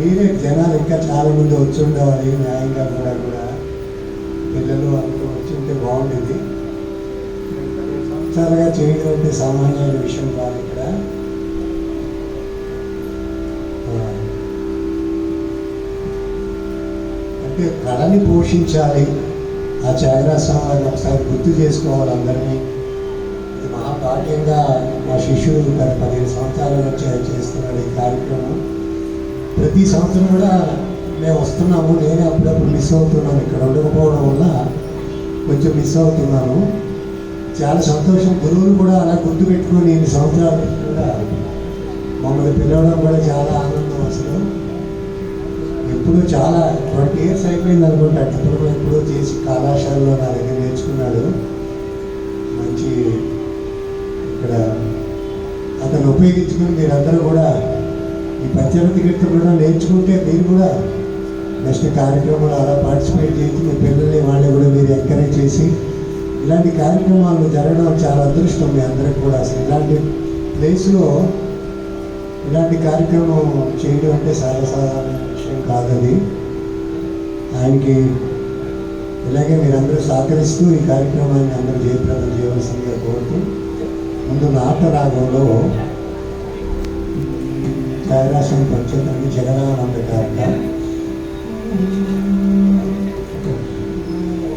మీరే జనాలు ఇంకా చాలా మంది వచ్చి ఉండేవాళ్ళు న్యాయంగా కూడా పిల్లలు అంతా వచ్చి ఉంటే బాగుండేది. సంవత్సరాలుగా చేయడం అంటే సామాన్యమైన విషయం కాదు. ఇక్కడ అంటే కళని పోషించాలి. ఆ త్యాగరాజ స్వామిని ఒకసారి గుర్తు చేసుకోవాలి అందరినీ. ఇది మహాభాగ్యంగా మా శిష్యుడు గత 15 సంవత్సరాల నుంచి చేస్తున్నాడు ఈ కార్యక్రమం. ప్రతి సంవత్సరం కూడా మేము వస్తున్నాము. నేనే అప్పుడప్పుడు మిస్ అవుతున్నాను, ఇక్కడ ఉండకపోవడం వల్ల కొంచెం మిస్ అవుతున్నాను. చాలా సంతోషం. గురువులు కూడా అలా గుర్తుపెట్టుకొని ఇన్ని సంవత్సరాలు కూడా మమ్మల్ని పిలవడం కూడా చాలా ఆనందం. అసలు ఎప్పుడూ చాలా 20 years అయిపోయింది అనుకుంటా. ఎప్పుడో చేసి కళాశాలలో నా దగ్గర నేర్చుకున్నాడు. మంచి ఇక్కడ అతను ఉపయోగించుకుని మీరందరూ కూడా ఈ పద్యవతి కీర్తన కూడా నేర్చుకుంటే మీరు కూడా నెక్స్ట్ కార్యక్రమాలు అలా పార్టిసిపేట్ చేసి మీ పిల్లల్ని వాళ్ళని కూడా మీరు ఎంకరేజ్ చేసి ఇలాంటి కార్యక్రమాలు జరగడం చాలా అదృష్టం మీ అందరికి కూడా. అసలు ఇలాంటి ప్లేస్లో ఇలాంటి కార్యక్రమం చేయడం అంటే సాధారణ విషయం కాదని ఆయనకి ఇలాగే మీరందరూ సహకరిస్తూ ఈ కార్యక్రమాన్ని అందరూ జయప్రదం చేయవలసిందిగా కోరుతూ ముందు నాటరాగంలో ఛాయరాశం పంచతండి జగనానంద గారు